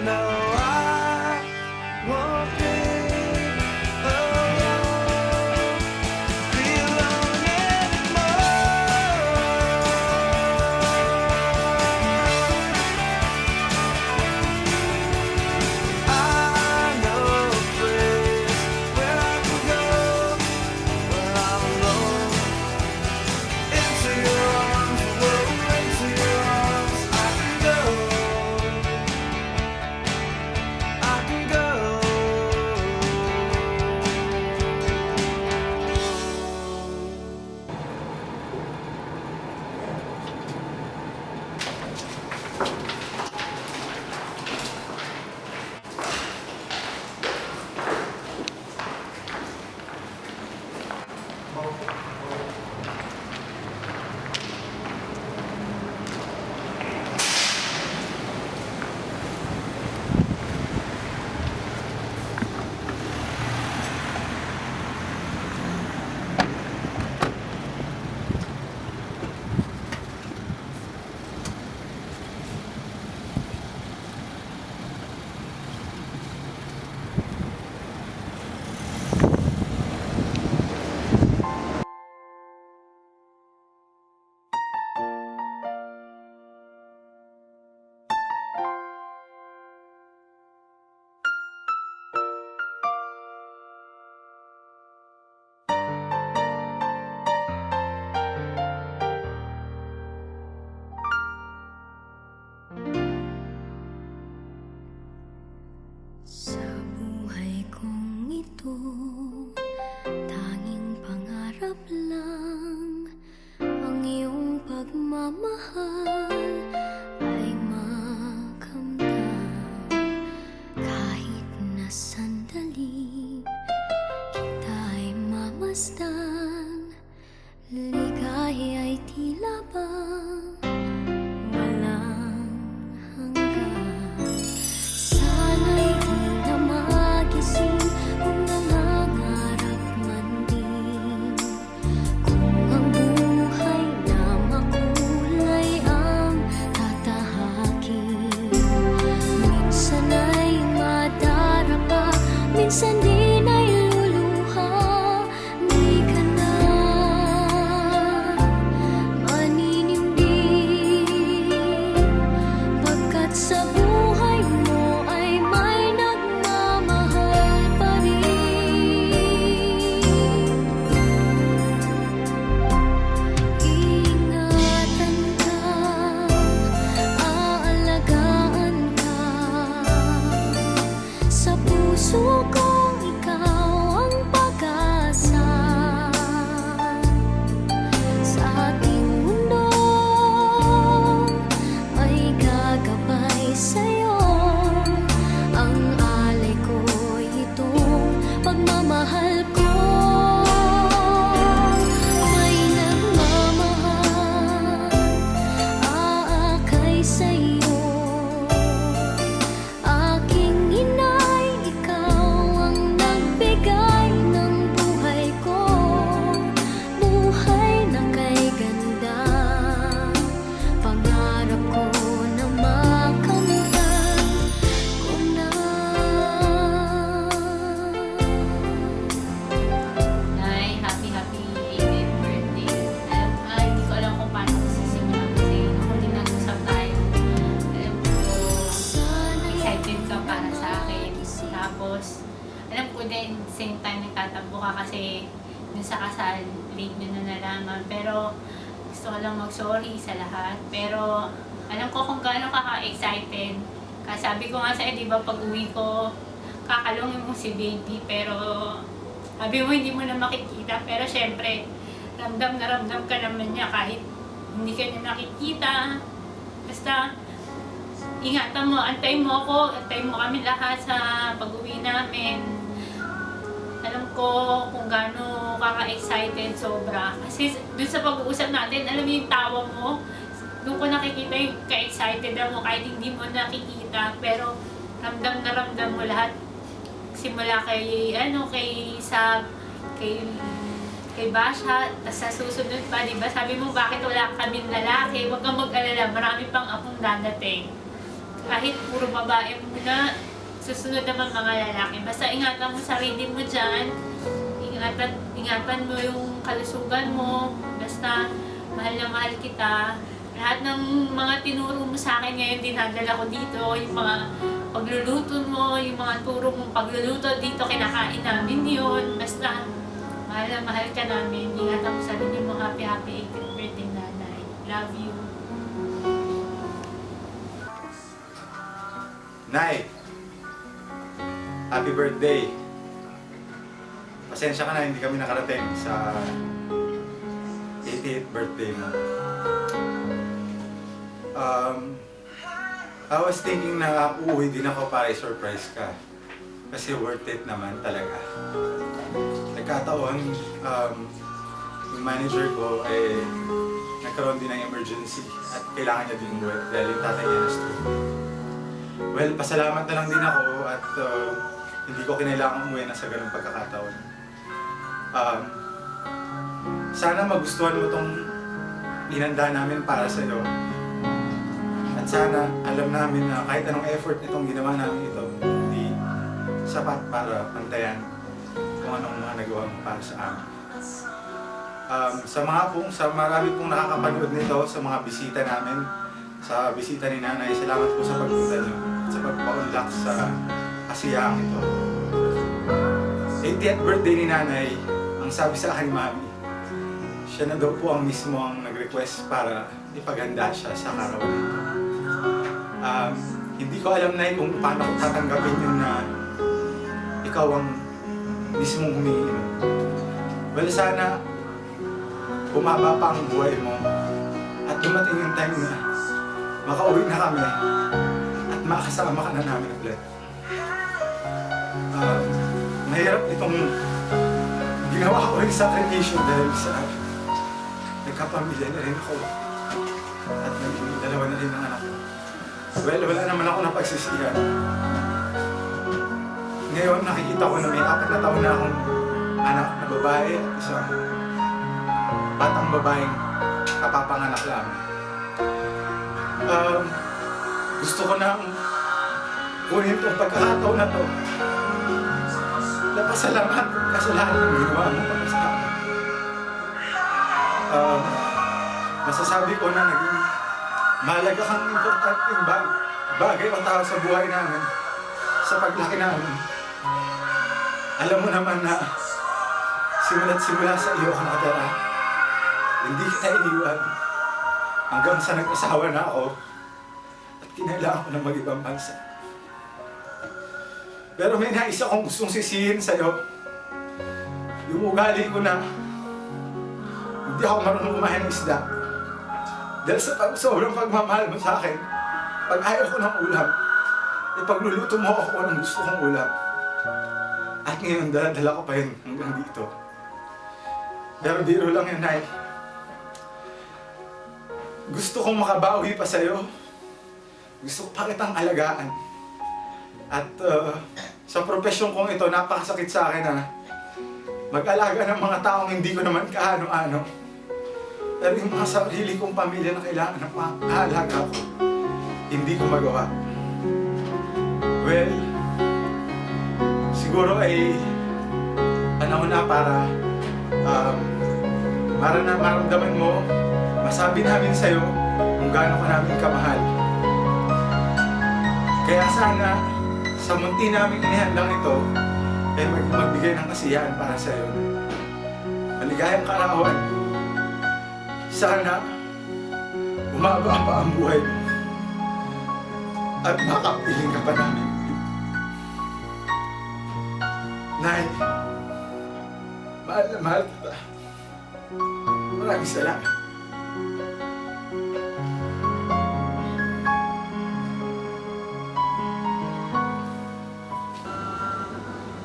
No, I won't be alone, be alone anymore. I know a place where I can go when I'm alone. Into your arms, whoa, into your arms. I can go. I can go. Sa buhay kong ito, tanging pangarap lang ang iyong pagmamahal ay makamtan. Kahit na sandali kita'y mamasdan, ligaya ay tila bang walang hanggan. Sana'y di na magising kung nangangarap man din, kung ang buhay na makulay ang tatahakin. Minsan ay madarapa, minsan din ay luluha. Di ka na maninindig, pagkat sa buhay mo ay may nagmamahal pa rin. Iingatan ka, aalagaan ka, sa puso ko ikaw ang pag-asa. Sa ating mundo ay gagabay sa'yo, ang alay ko'y itong pagmamahal ko. May nagmamahal, aakay sa'yo. Aking inay, ikaw ang nagbigay ng buhay ko, buhay na kay ganda. Pangarap ko na makamtan ko na. Nay, happy 18th birthday. Hindi ko alam kung paano ko sisimula kasi kung din nag-usap tayo, alam ko excited ka para sa akin. Tapos, alam ko din, same time nagtatampo ka kasi dun sa kasal, late nyo na nalaman. Pero, gusto ko lang mag-sorry sa lahat. Pero, alam ko kung gaano ka ka-excited. Kasi sabi ko nga sa'yo, di ba, pag uwi ko, kakalungin mo si baby. Pero, sabi mo hindi mo na makikita. Pero syempre, ramdam na ramdam ka naman niya kahit hindi ka niya nakikita. Basta, ingatan mo, antayin mo ako, antayin mo kami lahat sa pag-uwi namin. Alam ko kung gaano kaka-excited sobra. Kasi dun sa pag-uusap natin, alam mo yung tawa mo, doon ko nakikita yung ka-excited mo kahit hindi mo nakikita. Pero ramdam na ramdam mo lahat. Simula kay, kay Sab, kay Basha, tapos sa susunod pa, di ba? Sabi mo, bakit wala kaming lalaki? Huwag kang mag-alala, marami pang akong dadating. kahit puro babae muna, susunod naman mga lalaki. Basta ingatan mo sarili mo dyan. Ingatan mo yung kalusugan mo. Basta mahal na mahal kita. Lahat ng mga tinuro mo sa akin ngayon, dinadala ko dito. Yung mga pagluluto mo, yung mga turo mong pagluluto dito, kinakain namin yun. Basta mahal na mahal ka namin. Ingatan mo sarili mo. Happy 18th birthday, nanay. Love you. Nay, happy birthday. Pasensya ka na, hindi kami nakarating sa 88th birthday mo. I was thinking na uuwi din ako para i-surprise ka. Kasi worth it naman talaga. Nagkataon, yung manager ko ay nagkaroon din ng emergency at kailangan niya din umuwi dahil yung tatay niya na-stroke. Well, pasalamat na lang din ako at hindi ko kinailangan umuwi na sa ganung pagkakataon. Sana magustuhan mo tong inanda namin para sa iyo. At sana alam namin na kahit anong effort itong ginawa namin ito, hindi sapat para pantayan kung anong mga nagawa mo para sa amin. Sa marami pong nakakapanood nito, sa mga bisita namin, sa bisita ni Nanay, salamat po sa pagpunta niyo at sa pagpa-unlock sa kasiyahang ito. 80th birthday ni Nanay, ang sabi sa akin, Mami, siya na daw po ang mismo ang nag-request para ipaganda siya sa karawan nito. Hindi ko alam na kung paano ko tatanggapin yun na ikaw ang mismong humingi. Well, sana bumaba pa ang buhay mo at dumating yung time na makauwi na kami at makasama ka na namin ulit. Mahirap itong ginawa ko rin sakripisyo dahil sa nagkapamilya na rin ako at naging dalawa na rin ang anak ko. Well, wala naman ako napagsisihan. Ngayon nakikita ko na may 4 na taon na akong anak na babae at isang batang babaeng kapapanganak lang. Gusto ko nang kunin itong pagkakataon na to na pasalamat kasi lahat ng ginawa mo para sa akin. Masasabi ko na naging mahalaga kang importanteng bagay o tao sa buhay namin, sa paglaki namin. Alam mo naman na simula't simula sa iyo ako nakatira. Hindi kita iniwan hanggang sa nag-asawa na ako at kinailangan ko ng mag-ibang bansa. Pero may nais akong gustong sisihin sa'yo. Yung ugali ko na hindi ako marunong kumain ng isda. Dahil sa sobrang pagmamahal mo sa akin, pag ayaw ko ng ulam, ipagluluto mo ako ng gusto kong ulam. At ngayon, dala-dala ko pa yun hanggang dito. Pero biro lang yan, Nay. Gusto kong makabawi pa sa'yo. Gusto ko pa kitang alagaan. At sa profesyon kong ito, napakasakit sa akin na mag-alaga ng mga taong hindi ko naman kaano-ano. Pero yung mga sarili kong pamilya na kailangan ng pang-aalaga ko, hindi ko magawa. Well, siguro ay panahon na para maramdaman mo, masabi namin sa'yo kung gaano ka namin kamahal. Kaya sana, sa munti namin inihandang ito, ay magbigay ng kasiyahan para sa'yo. Maligayang kaarawan. Sana, umaba pa ang buhay mo. At makapiling ka pa namin. Nay, mahal na mahal kita. Maraming salamat.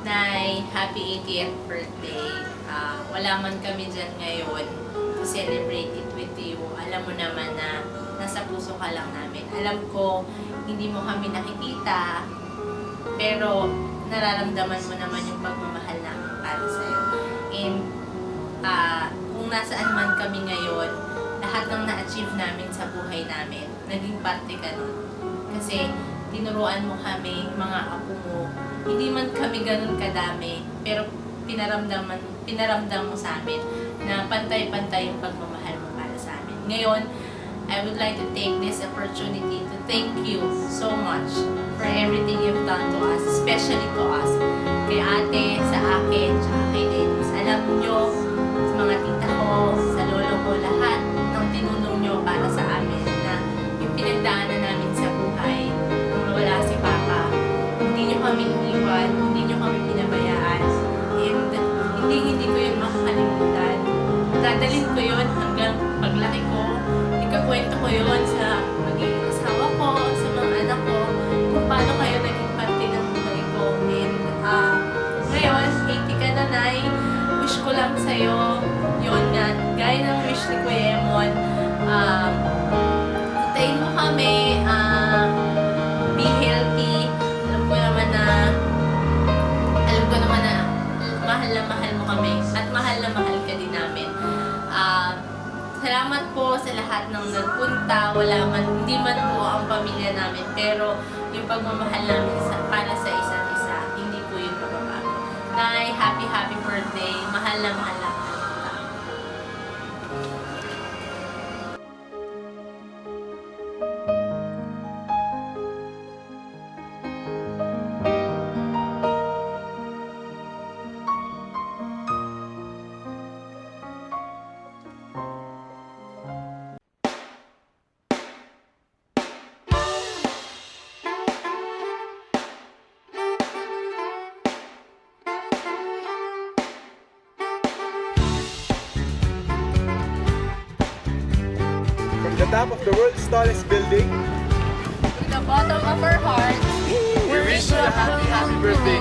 Nay, happy 80th birthday. Wala man kami dyan ngayon to celebrate it with you. Alam mo naman na nasa puso ka lang namin. Alam ko, hindi mo kami nakikita, pero nararamdaman mo naman yung pagmamahal namin para sa'yo. And kung nasaan man kami ngayon, lahat ng na-achieve namin sa buhay namin, naging parte ka nun. kasi tinuruan mo kami, mga apo mo. Hindi man kami ganun kadami, pero pinaramdam mo sa amin na pantay-pantay yung pagmamahal mo para sa amin. Ngayon, I would like to take this opportunity to thank you so much for everything you've done to us, especially to us. Kay ate, sa akin, tsaka kay Dennis. Alam nyo, sa mga tita ko, sa lolo ko, lahat ng tinulong nyo para sa amin na yung pinagdaanan namin sa buhay, nung nawala si Papa, hindi nyo kami iniwan, hindi nyo kami pinabayaan, and hindi ko yun makakalimutan. Dadalhin ko yun hanggang paglaki ko, ikakwento ko yun sa magiging asawa ko, sa mga anak ko, kung paano kayo naging parte ng buhay ko. And ngayon, 80 ka na, Nay. Wish ko lang sa'yo, yun nga, gaya ng wish ni Kuya Emon, hintayin mo kami, be healthy. Alam ko naman na mahal mo kami at mahal na mahal ka din namin. Salamat po sa lahat ng nagpunta. Hindi man po ang pamilya namin, pero yung pagmamahal namin para sa isa't isa, hindi po yun mababago. Nay, happy birthday. Mahal na mahal kita. From the top of the world's tallest building, To the bottom of our hearts, we wish you a happy birthday.